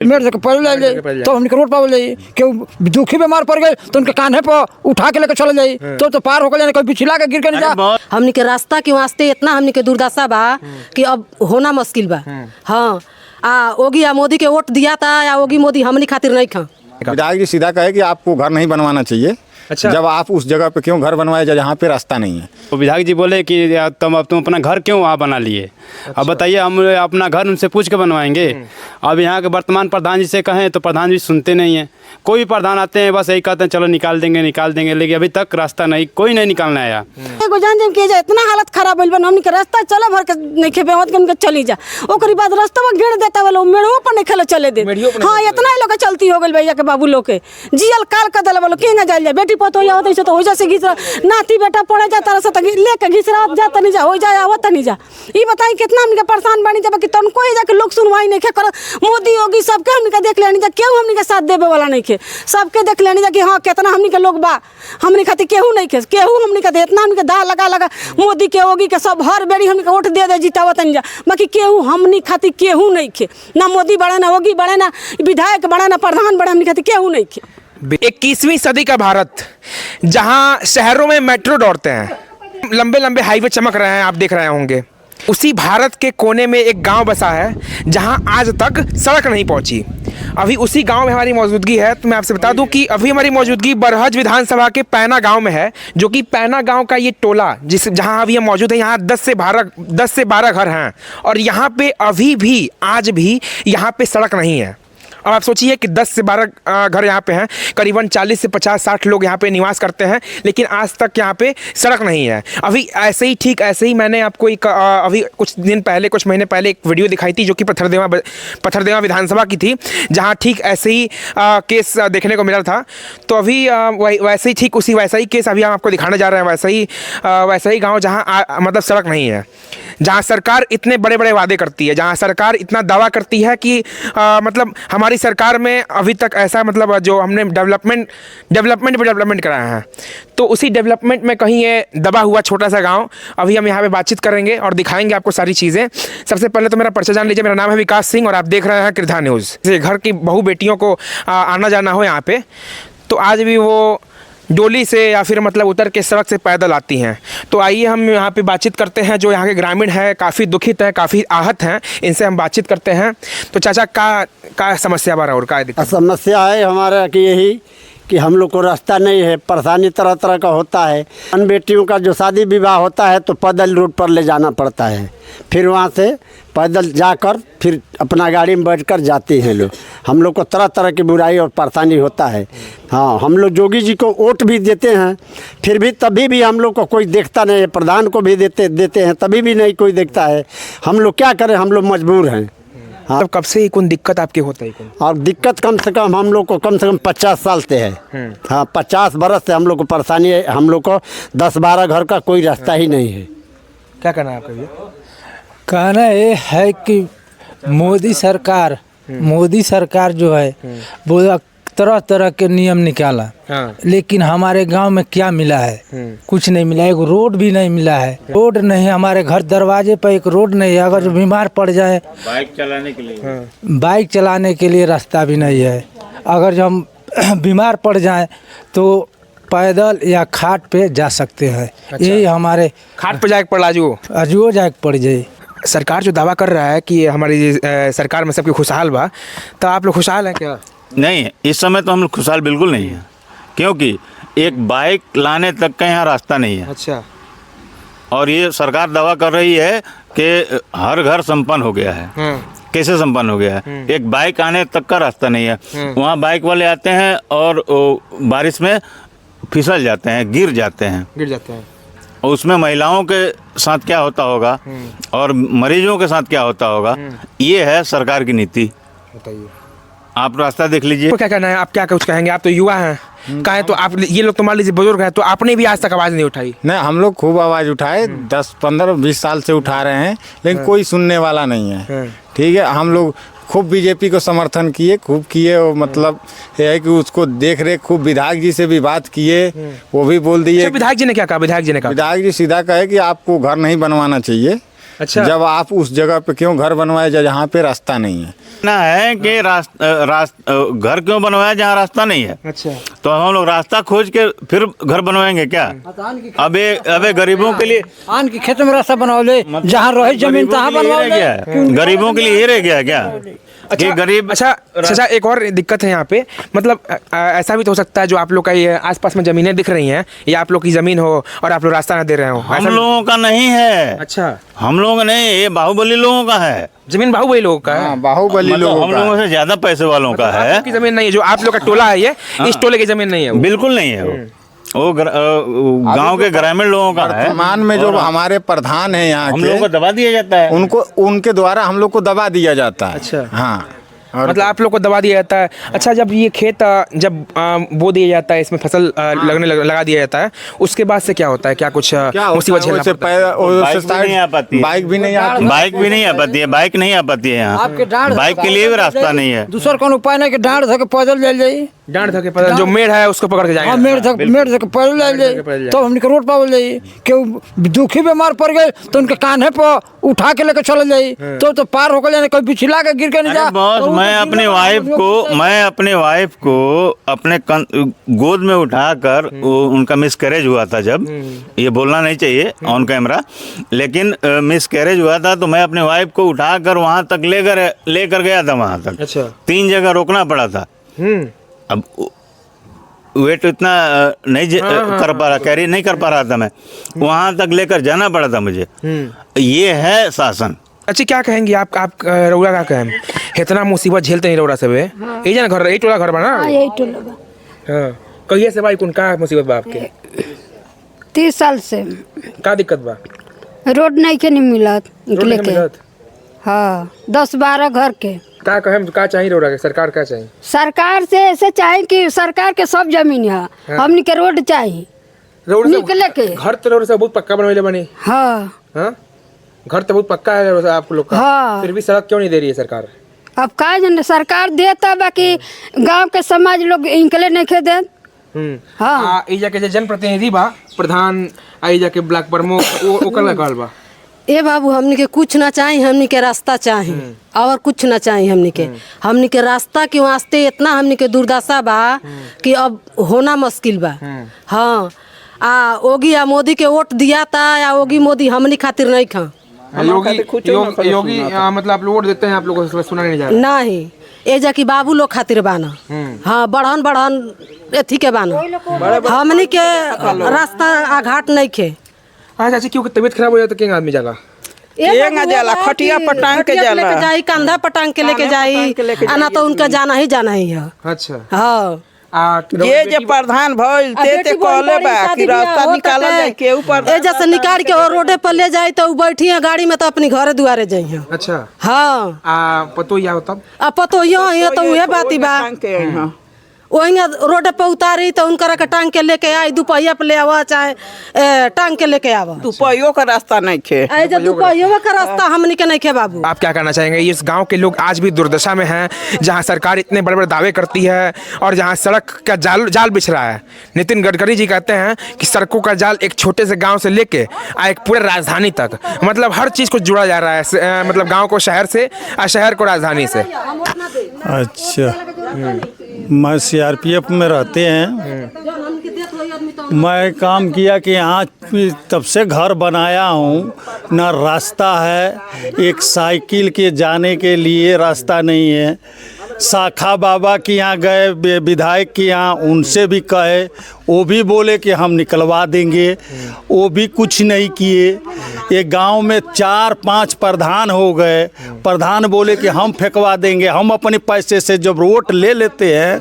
मेरे से पहले ले जाए तो हमने रोड पर जाइए, क्यों दुखी बीमार पड़ गए तो उनके कान्हे पर उठा के लेकर चले जाइए तो पार होकर जाने, कोई बिछला के गिर के नहीं जा। हमने के रास्ता के वास्ते इतना हमने के दुर्दशा बा कि अब होना मुश्किल बा। हाँ योगी या मोदी के वोट दिया था या योगी मोदी हमने खातिर नहीं खा। विधायक जी सीधा कहे कि आपको घर नहीं बनवाना चाहिए। अच्छा। जब आप उस जगह पे क्यों घर बनवाए जहाँ पे रास्ता नहीं है। तो विधायक जी बोले कि तुम अपना घर क्यों वहाँ बना लिए। अब बताइए हम अपना घर उनसे पूछ के बनवाएंगे। अब यहाँ के वर्तमान प्रधान जी से कहें तो प्रधान जी सुनते नहीं हैं। कोई भी प्रधान आते हैं बस यही कहते हैं चलो निकाल देंगे, लेकिन अभी तक रास्ता नहीं, कोई नहीं निकालने आया। इतना हालत खराब होल बा हमनी के रास्ता चले भर के नहीं खेबे मत के चली जा, ओकरी बाद रास्ता में घेर देता वाला मेड़ो पर नहीं खेलो चले दे। हां इतना लोग चलती हो गेल भैया के बाबू लोग के जियल काल कर देले बोलो केंगा जाइल जा। बेटी पतो या होते तो हो जा से घिस नाती बेटा पड़े जा तरह से लेके घिसरा जात नहीं जा, हो जा आवत नहीं जा। ई बताई कितना हमनी के परेशान बनी जब कि तन कोई जा के लोग सुनवाई नहीं के कर। मोदी योगी सबके हमनी के देख लेनी जा, केहू हमनी के साथ देबे वाला नहीं के। सबके देख लेनी जा कि हां कितना हमनी के लोग बा, हमनी खातिर केहू नहीं के, केहू हमनी के इतना हमनी के दा लगा मोदी के योगी के सब हर बेरी हमनी के वोट दे जितावत नहीं जा, बाकी केहू हमनी खातिर केहू नहीं के। ना मोदी बड़ा ना योगी बड़ा ना विधायक बड़ा ना प्रधान बड़ा, हमनी खातिर केहू नहीं के। 21वीं सदी का भारत जहां शहरों में मेट्रो दौड़ते हैं, लंबे लंबे हाईवे चमक रहे हैं, आप देख रहे होंगे, उसी भारत के कोने में एक गांव बसा है जहां आज तक सड़क नहीं पहुंची। अभी उसी गांव में हमारी मौजूदगी है। तो मैं आपसे बता दूं कि अभी हमारी मौजूदगी बरहज विधानसभा के पैना गांव में है, जो कि पैना गांव का ये टोला जहां अभी हम मौजूद है, यहाँ 10 से 12 घर हैं और यहाँ पे अभी भी आज भी यहाँ पे सड़क नहीं है। अब आप सोचिए कि 10 से 12 घर यहाँ पे हैं, करीबन 40 से 50-60 लोग यहाँ पे निवास करते हैं, लेकिन आज तक यहाँ पे सड़क नहीं है। अभी ऐसे ही ठीक ऐसे ही मैंने आपको एक अभी कुछ महीने पहले एक वीडियो दिखाई थी जो कि पत्थरदेवा विधानसभा की थी, जहाँ ठीक ऐसे ही केस देखने को मिला था। तो अभी वैसे ही ठीक वैसा ही केस अभी हम आपको दिखाने जा रहे हैं। वैसा ही गाँव जहाँ मतलब सड़क नहीं है, जहाँ सरकार इतने बड़े बड़े वादे करती है, जहाँ सरकार इतना दावा करती है कि मतलब हमारी सरकार में अभी तक ऐसा मतलब जो हमने डेवलपमेंट कराया है, तो उसी डेवलपमेंट में कहीं ये दबा हुआ छोटा सा गांव। अभी हम यहाँ पे बातचीत करेंगे और दिखाएंगे आपको सारी चीज़ें। सबसे पहले तो मेरा परिचय जान लीजिए। मेरा नाम है विकास सिंह और आप देख रहे हैं कृधा न्यूज़। घर की बहू बेटियों को आना जाना हो यहाँ पे, तो आज भी वो डोली से या फिर मतलब उतर के सड़क से पैदल आती हैं। तो आइए हम यहाँ पे बातचीत करते हैं। जो यहाँ के ग्रामीण हैं काफ़ी दुखित हैं, काफ़ी आहत हैं, इनसे हम बातचीत करते हैं। तो चाचा का समस्या बारा और का दिक्कत? समस्या है हमारा कि यही कि हम लोग को रास्ता नहीं है, परेशानी तरह तरह का होता है। अन बेटियों का जो शादी विवाह होता है तो पैदल रोड पर ले जाना पड़ता है, फिर वहाँ से पैदल जाकर फिर अपना गाड़ी में बैठकर जाते हैं लोग। हम लोग को तरह तरह की बुराई और परेशानी होता है। हाँ, हम लोग योगी जी को वोट भी देते हैं, फिर भी तभी भी हम लोग को कोई देखता नहीं है। प्रधान को भी देते हैं तभी भी नहीं कोई देखता है। हम लोग क्या करें, हम लोग मजबूर हैं। हाँ, कब से कौन दिक्कत आपके होता है? और दिक्कत कम से कम हम लोग को कम से कम 50 साल से है। हाँ, 50 बरस से हम लोग को परेशानी है। हम लोग को 10-12 घर का कोई रास्ता ही नहीं है। क्या कहना है आपका भैया? कहना ये है कि मोदी सरकार जो है वो तरह तरह के नियम निकाला। हाँ। लेकिन हमारे गांव में क्या मिला है? कुछ नहीं मिला। एक रोड भी नहीं मिला है। रोड नहीं, हमारे घर दरवाजे पर एक रोड नहीं है। अगर जो बीमार पड़ जाए बाइक चलाने के लिए रास्ता भी नहीं है। अगर जो हम बीमार पड़ जाए तो पैदल या खाट पे जा सकते हैं। अच्छा। यही हमारे खाट पे जाके पड़ अजुओ जाके पड़ जाए। सरकार जो दावा कर रहा है कि हमारी सरकार में सबकी खुशहाल बा, तो आप लोग खुशहाल हैं क्या? नहीं, इस समय तो हम लोग खुशहाल बिल्कुल नहीं है, क्योंकि एक बाइक लाने तक का यहाँ रास्ता नहीं है। अच्छा। और ये सरकार दावा कर रही है कि हर घर संपन्न हो गया है। कैसे संपन्न हो गया है? एक बाइक आने तक का रास्ता नहीं है। वहाँ बाइक वाले आते हैं और बारिश में फिसल जाते हैं, गिर जाते हैं। और उसमें महिलाओं के साथ क्या होता होगा और मरीजों के साथ क्या होता होगा, ये है सरकार की नीति। बताइए, आप रास्ता देख लीजिए। तो क्या कहना है? आप क्या कुछ कहेंगे? आप तो युवा हैं, कहें तो आप, ये लोग तो मान लीजिए बुजुर्ग हैं, तो आपने भी आज तक आवाज़ नहीं उठाई? नहीं, हम लोग खूब आवाज़ उठाए, 10, 15, 20 साल से उठा रहे हैं, लेकिन कोई सुनने वाला नहीं है। ठीक है, हम लोग खूब बीजेपी को समर्थन किए, खूब किए। और मतलब ये है कि उसको देख रेख खूब विधायक जी से भी बात किए, वो भी बोल दिए। विधायक जी ने क्या कहा? विधायक जी सीधा कहे कि आपको घर नहीं बनवाना चाहिए। अच्छा। जब आप उस जगह पे क्यों घर बनवाए जहाँ पे रास्ता नहीं है। ना है कि घर क्यों बनवाया जहाँ रास्ता नहीं है। अच्छा। तो हम लोग रास्ता खोज के फिर घर बनवाएंगे क्या? अबे गरीबों के लिए आन के खेत में रास्ता बनाओ, जहाँ रहे जमीन तहाँ बनवाओ। गरीबों के लिए ये रह गया क्या? अच्छा गरीब अच्छा एक और दिक्कत है यहाँ पे, मतलब ऐसा भी तो हो सकता है जो आप लोग का ये आसपास में जमीनें दिख रही हैं, ये आप लोग की जमीन हो और आप लोग रास्ता ना दे रहे हो। हम लोगों का नहीं है। अच्छा, हम लोग नहीं, ये बाहुबली लोगों का है। जमीन बाहुबली लोगों का है। बाहुबली मतलब लोगों हम का लोगों से ज्यादा पैसे वालों का है। आपकी जमीन नहीं है, जो आप लोग का टोला है ये, इस टोले की जमीन नहीं है वो। बिल्कुल नहीं है वो गांव के ग्रामीण लोगों का है। वर्तमान में जो हमारे प्रधान है यहाँ हम लोगों को के, दबा दिया जाता है। उनको उनके द्वारा हम लोग को दबा दिया जाता है। अच्छा। हाँ, और मतलब आप लोग को दबा दिया जाता है। अच्छा, जब ये खेत जब बो दिया जाता है, इसमें फसल लगा दिया जाता है, उसके बाद से क्या होता है? क्या कुछ मुसीबत झेलना पड़ता है? बाइक भी नहीं आ पाती है। बाइक भी नहीं आती, बाइक भी नहीं आ पाती है। बाइक नहीं आ पाती है यहाँ। बाइक के लिए भी रास्ता नहीं है। दूसर कौन उपाय नहीं कि डांड धके पैदल ले जाई। डांड धके पैदल जो मेड़ है उसको पकड़ के जाएंगे। हाँ, मेड़ धके पैदल ले जाई, तो हमने के रोड पावल जाई। केहू दुखी बीमार पड़ गए तो उनके कान्हे पर उठा के लेके चले जाई, तो पार होकर जाने, कोई बिछला के गिर के नहीं जा। अरे बॉस, मैं अपने वाइफ को अपने गोद में उठाकर, उनका मिसकैरेज हुआ था जब, ये बोलना नहीं चाहिए ऑन कैमरा, लेकिन मिसकैरेज हुआ था तो मैं अपने वाइफ को उठाकर वहां तक लेकर गया था वहां तक। अच्छा। 3 जगह रोकना पड़ा था। अब वेट इतना नहीं कर पा रहा, कैरी नहीं कर पा रहा था मैं, वहां तक लेकर जाना पड़ा था मुझे। ये है शासन। अच्छा, क्या कहेंगी आप रउरा क्या कहें? इतना मुसीबत झेलते नहीं रउरा सब? यही ना घर, यही टोला घर बना। यही टोला बा। हाँ, कहिए से भाई कौन का मुसीबत बा आपके? 30 साल से का दिक्कत बा? रोड नहीं के नहीं मिलत रोड निकले नहीं के। मिलत? हाँ, 10-12 घर के। का कहें का चाहिए रउरा के? सरकार का चाहिए? सरकार से ऐसे चाहे कि सरकार के सब जमीन है, हमनी के रोड चाहिए निकले के। घर तो रउरा सब बहुत पक्का बनवाइले बनी। हाँ, हाँ, घर तो बहुत पक्का है रउरा आप लोग का। हाँ। फिर भी सड़क क्यों नहीं दे रही है सरकार? अब का जाने, सरकार देता बाकी गांव के समाज लोग इनकले नहीं खे दे। हाँ। ई जाके जे जनप्रतिनिधि बा, प्रधान, आई जाके ब्लॉक प्रमुख, वो ओकर का कहल बा। ए बाबू, हमनी के कुछ ना चाहिए, हमनी के रास्ता चाहिए और कुछ ना चाहिए। हमनी के रास्ता के वास्ते इतना हमनी के दुर्दशा बा कि अब होना मुश्किल बा। हाँ, योगी या मोदी के वोट दिया था, या योगी मोदी हमनी खातिर नहीं खा। योगी मतलब आप लोग वोट देते हैं, आप लोगों को सुना नहीं जा रहा? नहीं, ए जा कि बाबू लोग खातिर बाना। हाँ, बढ़न एथी के बाना, हमनी के रास्ता आघाट नहीं खे। अच्छा, क्योंकि तबीयत खराब हो जाए तो क्या आदमी जागा? जाला खटिया पटांग के जाई, कंधा पटांग के लेके जाई, आना तो उनका जाना ही है। अच्छा। हाँ, ये जे प्रधान भइल ते कहले बा कि रास्ता निकाला जाए के ऊपर, ए जैसे निकाल के रोडे पर ले जाई तो बैठी है गाड़ी में तो अपनी घरे दुआरे जाई है। अच्छा। हाँ, पतो या तब पतो ये तो उहे बाती बा। वही रोड पे उतारी तो उनका के टांग के लेके आई, दुपहिया पे ले आवा चाहे टांग के लेके आवा। दुपहियों का रास्ता नहीं खे, दुपहिया का रास्ता हमनी के नहीं खे बाबू। आप क्या कहना चाहेंगे? इस गांव के लोग आज भी दुर्दशा में हैं, जहां सरकार इतने बड़े बड़े दावे करती है और जहां सड़क का जाल बिछ रहा है। नितिन गडकरी जी कहते हैं कि सड़कों का जाल एक छोटे से गाँव से लेके एक पूरे राजधानी तक, मतलब हर चीज़ को जोड़ा जा रहा है, मतलब गाँव को शहर से और शहर को राजधानी से। अच्छा, मैं CRPF में रहते हैं। मैं काम किया कि यहाँ तब से घर बनाया हूँ, ना रास्ता है, एक साइकिल के जाने के लिए रास्ता नहीं है। शाखा बाबा के यहाँ गए, विधायक के यहाँ, उनसे भी कहे, वो भी बोले कि हम निकलवा देंगे, वो भी कुछ नहीं किए। ये गांव में 4-5 प्रधान हो गए, प्रधान बोले कि हम फेंकवा देंगे, हम अपने पैसे से जब वोट ले लेते हैं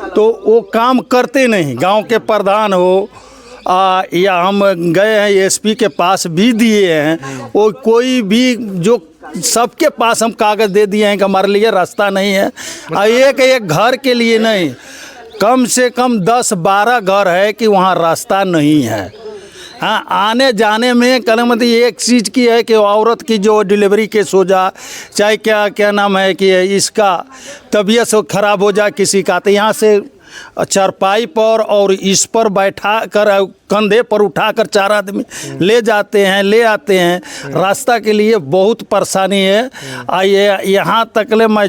तो वो काम करते नहीं। गांव के प्रधान हो या हम गए हैं SP के पास भी दिए हैं, वो कोई भी जो सबके पास हम कागज़ दे दिए हैं कि हमारे लिए रास्ता नहीं है। एक घर के लिए नहीं, कम से कम 10-12 घर है कि वहाँ रास्ता नहीं है। हाँ, आने जाने में कहने मतलब एक चीज़ की है कि औरत की जो डिलीवरी केस हो जा, चाहे क्या नाम है कि इसका तबीयत ख़राब हो जाए किसी का, तो यहाँ से चारपाई पर और इस पर बैठा कर कंधे पर उठाकर 4 आदमी ले जाते हैं, ले आते हैं। रास्ता के लिए बहुत परेशानी है। यहाँ तक ले मैं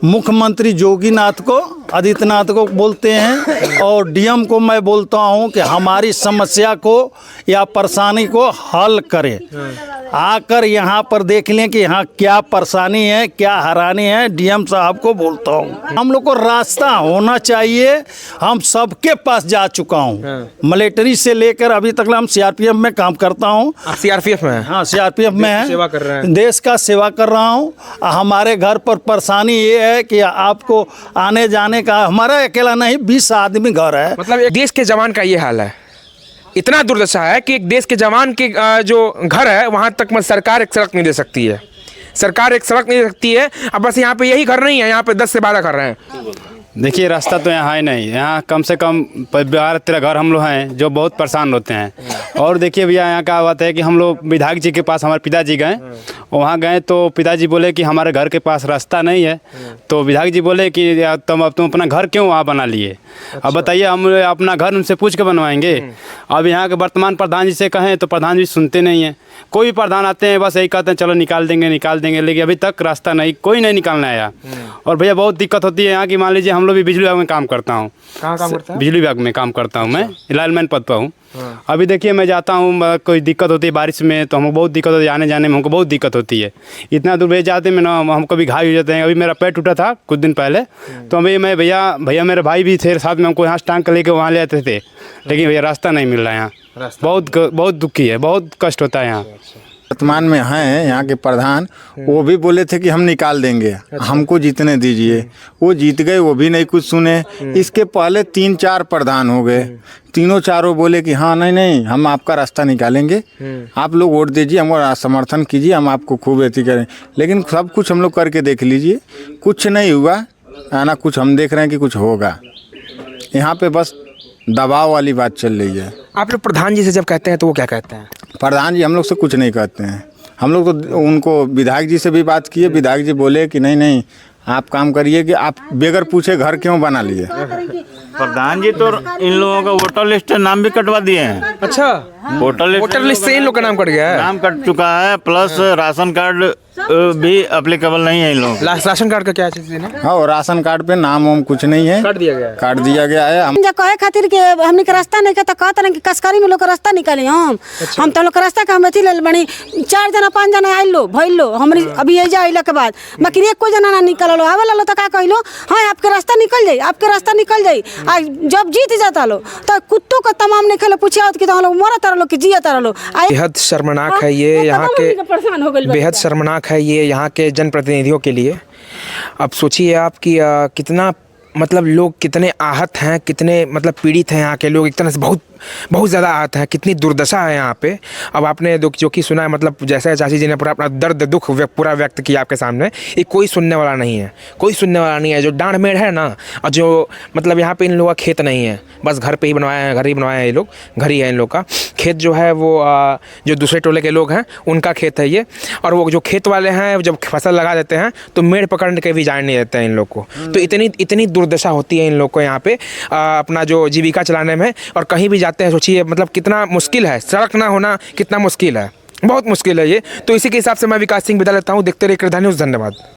मुख्यमंत्री जोगीनाथ को, आदित्यनाथ को बोलते हैं और डीएम को मैं बोलता हूँ कि हमारी समस्या को या परेशानी को हल करें। आकर यहाँ पर देख लें कि यहाँ क्या परेशानी है, क्या हैरानी है। डीएम साहब को बोलता हूँ हम लोग को रास्ता होना चाहिए। हम सबके पास जा चुका हूँ, मिलिट्री से लेकर अभी तक हम सीआरपीएफ में काम करता हूँ। सीआरपीएफ में? हाँ, सीआरपीएफ में है, सेवा कर रहे हैं, देश का सेवा कर रहा हूँ। हमारे घर पर परेशानी ये है कि आपको आने जाने का, हमारा अकेला नहीं 20 आदमी घर है। मतलब एक देश के जवान का ये हाल है, इतना दुर्दशा है कि एक देश के जवान के जो घर है वहाँ तक सरकार एक सड़क नहीं दे सकती है। सरकार एक सड़क नहीं दे सकती है। अब बस यहाँ पे यही घर नहीं है, यहाँ पे 10 से 12 घर हैं। देखिए रास्ता तो यहाँ है नहीं, यहाँ कम से कम 12-13 घर हम लोग हैं जो बहुत परेशान होते हैं। और देखिए भैया यहाँ क्या बात है कि हम लोग विधायक जी के पास हमारे पिताजी गए, वहाँ गए तो पिताजी बोले कि हमारे घर के पास रास्ता नहीं है। तो विधायक जी बोले कि तुम अपना घर क्यों वहाँ बना लिए? अब बताइए हम अपना घर उनसे पूछ के बनवाएंगे। अब यहाँ के वर्तमान प्रधान जी से कहें तो प्रधान जी सुनते नहीं हैं। कोई भी प्रधान आते हैं बस यही कहते हैं चलो निकाल देंगे, लेकिन अभी तक रास्ता नहीं, कोई नहीं निकालने आया। और भैया बहुत दिक्कत होती है यहाँ की। मान लीजिए हम लोग भी बिजली विभाग में काम करता हूँ। कहाँ काम करता है? बिजली विभाग में काम करता हूँ मैं, लाइनमैन पद पर हूँ। अभी देखिए मैं जाता हूँ, कोई दिक्कत होती है बारिश में तो हमको बहुत दिक्कत होती है, आने जाने में हमको बहुत दिक्कत होती है। इतना दूर भेज जाते हैं ना, हम कभी घायल हो जाते हैं। अभी मेरा पैर टूटा था कुछ दिन पहले, तो अभी मैं भैया मेरे भाई भी थे साथ में, हमको यहाँ टांग कर लेके वहाँ ले आते थे, लेकिन भैया रास्ता नहीं मिल रहा है यहाँ। बहुत दुखी है, बहुत कष्ट होता है यहाँ। वर्तमान में हैं यहाँ के प्रधान, वो भी बोले थे कि हम निकाल देंगे, हमको जीतने दीजिए। वो जीत गए, वो भी नहीं कुछ सुने। इसके पहले 3-4 प्रधान हो गए, तीनों चारों बोले कि हाँ नहीं हम आपका रास्ता निकालेंगे, आप लोग वोट दीजिए, हमको समर्थन कीजिए, हम आपको खूब अथी करें। लेकिन सब कुछ हम लोग करके देख लीजिए, कुछ नहीं हुआ है ना। कुछ हम देख रहे हैं कि कुछ होगा। यहाँ पे बस दबाव वाली बात चल रही है। आप लोग प्रधान जी से जब कहते हैं तो वो क्या कहते हैं? प्रधान जी हम लोग से कुछ नहीं कहते हैं। हम लोग तो उनको विधायक जी से भी बात किए, विधायक जी बोले कि नहीं आप काम करिए कि आप बगैर पूछे घर क्यों बना लिए। प्रधान जी तो इन लोगों का वोटर लिस्ट नाम भी कटवा दिए हैं। अच्छा, वोटर लिस्ट से इन लोग का नाम कट गया है? नाम कट चुका है, प्लस राशन कार्ड भी अप्लीकेबल नहीं है इन लोगों को। राशन कार्ड का क्या चीज़ है? हाँ, राशन कार्ड पे नाम वाम कुछ नहीं है, काट दिया गया है। काट दिया गया है। हम जब कहे खातिर के हमने के रास्ता नहीं के तो कहते ना कि कसकारी में लोग रास्ता निकाले हम। अच्छा। हम तो लोग रास्ता का हम अथी ले बनी 4 जना 5 जना आइल लो भइल लो हमरी अभी ये जाइला के बाद बाकी एक कोई जना ना निकल लो आवे लो तो का कहलो हाँ आपके रास्ता निकल जाई, आपके रास्ता निकल जाई। आ जब जीत जाता लो तो कुत्तों का तमाम नहीं खेलो पूछे कि तो हम लोग मरा तारा लो कि जिया तारा लो। बेहद शर्मनाक है ये यहाँ के, बेहद शर्मनाक है ये यहाँ के जनप्रतिनिधियों के लिए। अब सोचिए आप कि कितना मतलब लोग कितने आहत हैं, कितने मतलब पीड़ित हैं यहाँ के लोग, एक तरह से बहुत ज़्यादा आहत हैं, कितनी दुर्दशा है यहाँ पे। अब आपने जो कि सुना है, मतलब जैसे चाची जी ने पूरा अपना दर्द दुख पूरा व्यक्त किया आपके सामने, ये कोई सुनने वाला नहीं है, कोई सुनने वाला नहीं है। जो डांड मेढ़ है ना, और जो मतलब यहाँ पे इन लोगों का खेत नहीं है, बस घर पे ही बनवाए हैं, घर ही बनवाए हैं ये लोग, घर ही है इन लोग का। खेत जो है वो जो दूसरे टोले के लोग हैं उनका खेत है ये, और वो जो खेत वाले हैं जब फसल लगा देते हैं तो मेढ़ पकड़ के भी जाने नहीं देते हैं इन लोग को। तो इतनी दुर्दशा होती है इन लोग को यहाँ पे अपना जो जीविका चलाने में। और कहीं भी जाते हैं सोचिए मतलब कितना मुश्किल है, सड़क ना होना कितना मुश्किल है, बहुत मुश्किल है ये। तो इसी के हिसाब से मैं विकास सिंह विदा लेता हूँ। देखते रहिए कृष्णा न्यूज़। धन्यवाद।